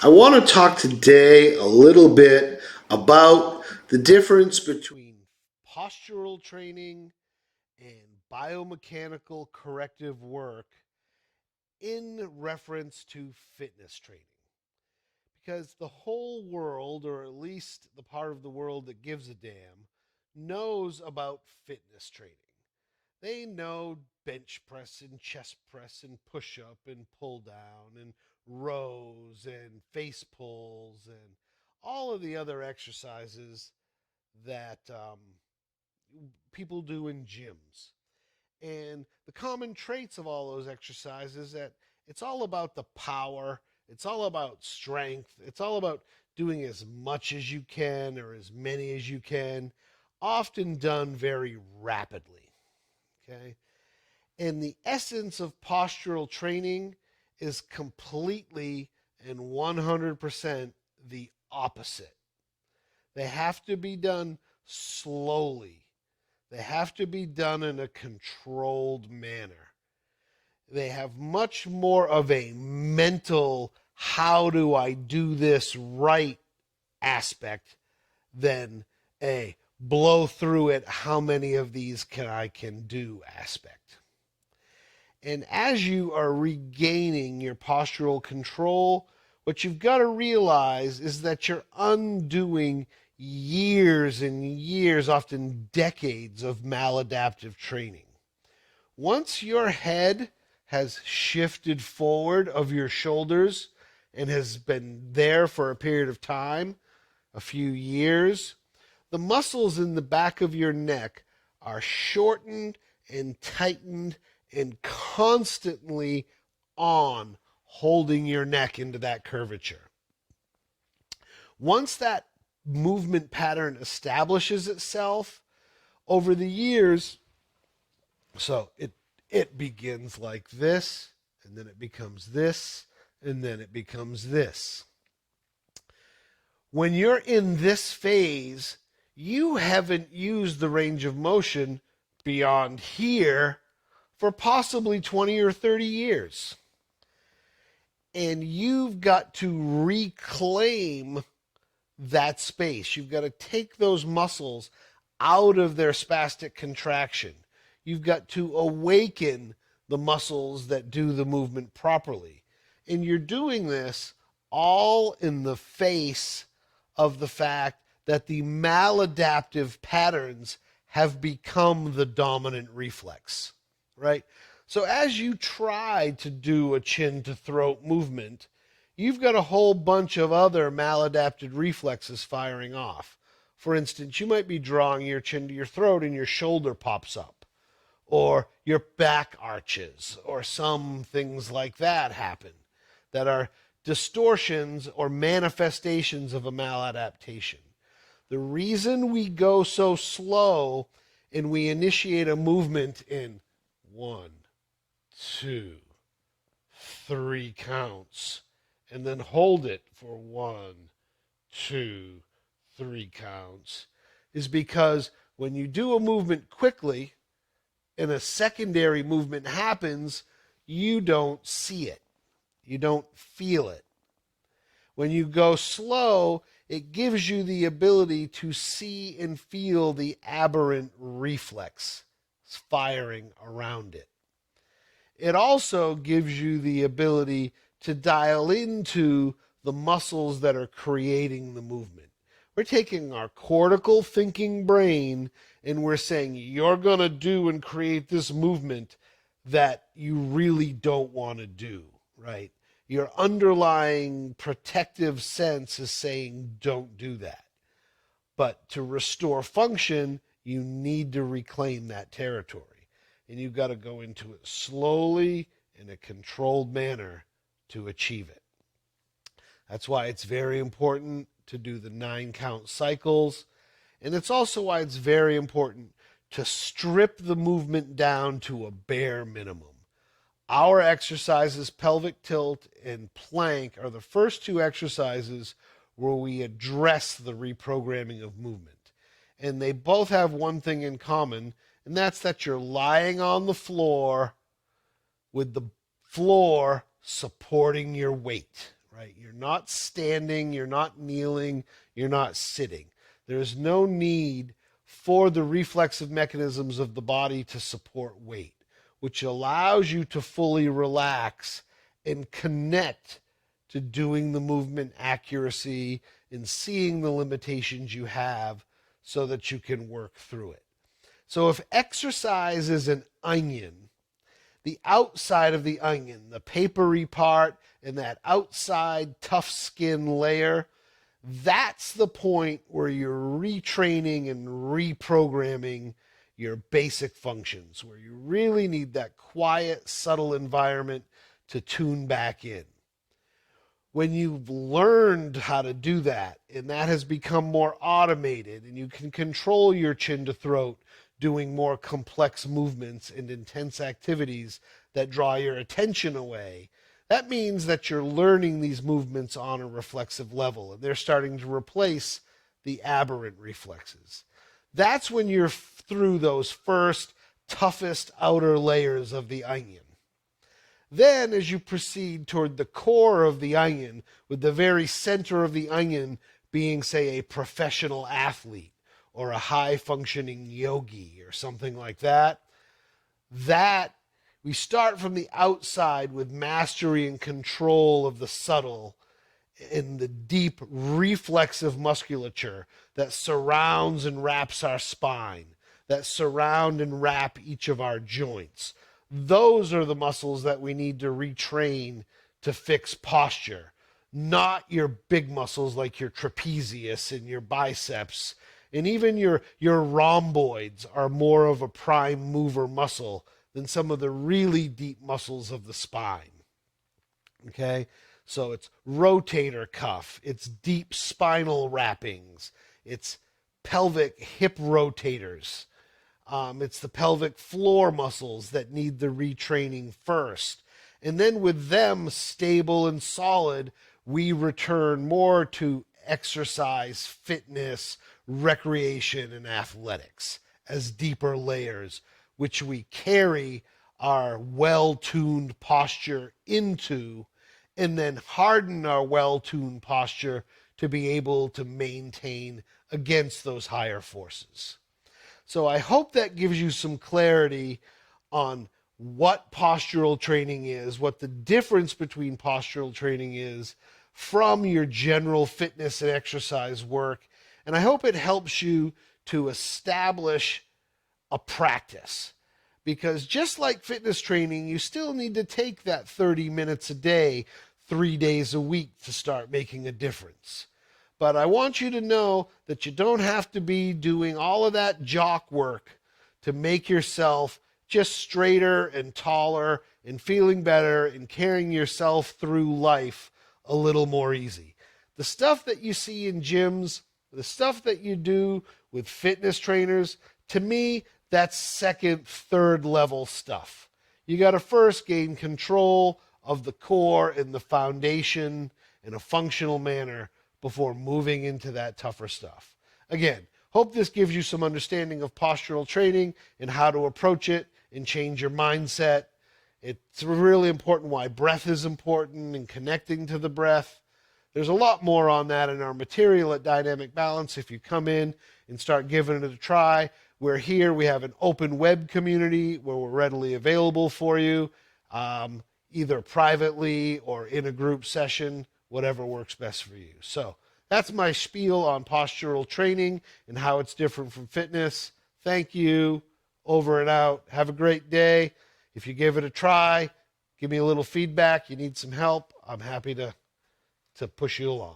I want to talk today a little bit about the difference between postural training and biomechanical corrective work in reference to fitness training. Because the whole world, or at least the part of the world that gives a damn, knows about fitness training. They know bench press and chest press and push up and pull down and rows and face pulls and all of the other exercises that people do in gyms. And the common traits of all those exercises that it's all about the power, it's all about strength, it's all about doing as much as you can or as many as you can, often done very rapidly. Okay? And the essence of postural training is completely and 100% the opposite. They have to be done slowly. They have to be done in a controlled manner. They have much more of a mental, how do I do this right aspect than a blow through it, how many of these can do aspect. And as you are regaining your postural control, what you've got to realize is that you're undoing years and years, often decades of maladaptive training. Once your head has shifted forward of your shoulders and has been there for a period of time, a few years, the muscles in the back of your neck are shortened and tightened and constantly on, holding your neck into that curvature. Once that movement pattern establishes itself over the years, so it begins like this, and then it becomes this, and then it becomes this. When you're in this phase, you haven't used the range of motion beyond here for possibly 20 or 30 years. And you've got to reclaim that space. You've got to take those muscles out of their spastic contraction. You've got to awaken the muscles that do the movement properly. And you're doing this all in the face of the fact that the maladaptive patterns have become the dominant reflex, right? So as you try to do a chin to throat movement, you've got a whole bunch of other maladapted reflexes firing off. For instance, you might be drawing your chin to your throat and your shoulder pops up, or your back arches, or some things like that happen that are distortions or manifestations of a maladaptation. The reason we go so slow and we initiate a movement in 1, 2, 3 counts and then hold it for 1, 2, 3 counts is because when you do a movement quickly and a secondary movement happens, you don't see it. You don't feel it. When you go slow, it gives you the ability to see and feel the aberrant reflex firing around it. It also gives you the ability to dial into the muscles that are creating the movement. We're taking our cortical thinking brain and we're saying, you're going to do and create this movement that you really don't want to do, right? Your underlying protective sense is saying, don't do that. But to restore function, you need to reclaim that territory. And you've got to go into it slowly in a controlled manner to achieve it. That's why it's very important to do the 9 count cycles. And it's also why it's very important to strip the movement down to a bare minimum. Our exercises, pelvic tilt and plank, are the first 2 exercises where we address the reprogramming of movement. And they both have one thing in common, and that's that you're lying on the floor with the floor supporting your weight, right? You're not standing, you're not kneeling, you're not sitting. There's no need for the reflexive mechanisms of the body to support weight, which allows you to fully relax and connect to doing the movement accuracy and seeing the limitations you have so that you can work through it. So if exercise is an onion, the outside of the onion, the papery part and that outside tough skin layer, that's the point where you're retraining and reprogramming your basic functions, where you really need that quiet, subtle environment to tune back in. When you've learned how to do that, and that has become more automated, and you can control your chin to throat doing more complex movements and intense activities that draw your attention away, that means that you're learning these movements on a reflexive level, and they're starting to replace the aberrant reflexes. That's when you're through those first, toughest outer layers of the onion. Then, as you proceed toward the core of the onion, with the very center of the onion being, say, a professional athlete or a high-functioning yogi or something like that, we start from the outside with mastery and control of the subtle and the deep reflexive musculature that surrounds and wraps our spine, that surround and wrap each of our joints. Those are the muscles that we need to retrain to fix posture, not your big muscles like your trapezius and your biceps. And even your rhomboids are more of a prime mover muscle than some of the really deep muscles of the spine. Okay? So it's rotator cuff, it's deep spinal wrappings, it's pelvic hip rotators. It's the pelvic floor muscles that need the retraining first. And then with them stable and solid, we return more to exercise, fitness, recreation, and athletics as deeper layers, which we carry our well-tuned posture into and then harden our well-tuned posture to be able to maintain against those higher forces. So I hope that gives you some clarity on what postural training is, what the difference between postural training is from your general fitness and exercise work. And I hope it helps you to establish a practice. Because just like fitness training, you still need to take that 30 minutes a day, 3 days a week to start making a difference. But I want you to know that you don't have to be doing all of that jock work to make yourself just straighter and taller and feeling better and carrying yourself through life a little more easy. The stuff that you see in gyms, the stuff that you do with fitness trainers, to me, that's second, third level stuff. You got to first gain control of the core and the foundation in a functional manner before moving into that tougher stuff. Again, hope this gives you some understanding of postural training and how to approach it and change your mindset. It's really important why breath is important and connecting to the breath. There's a lot more on that in our material at Dynamic Balance. If you come in and start giving it a try, we're here. We have an open web community where we're readily available for you, either privately or in a group session, whatever works best for you. So that's my spiel on postural training and how it's different from fitness. Thank you. Over and out. Have a great day. If you give it a try, give me a little feedback. You need some help, I'm happy to push you along.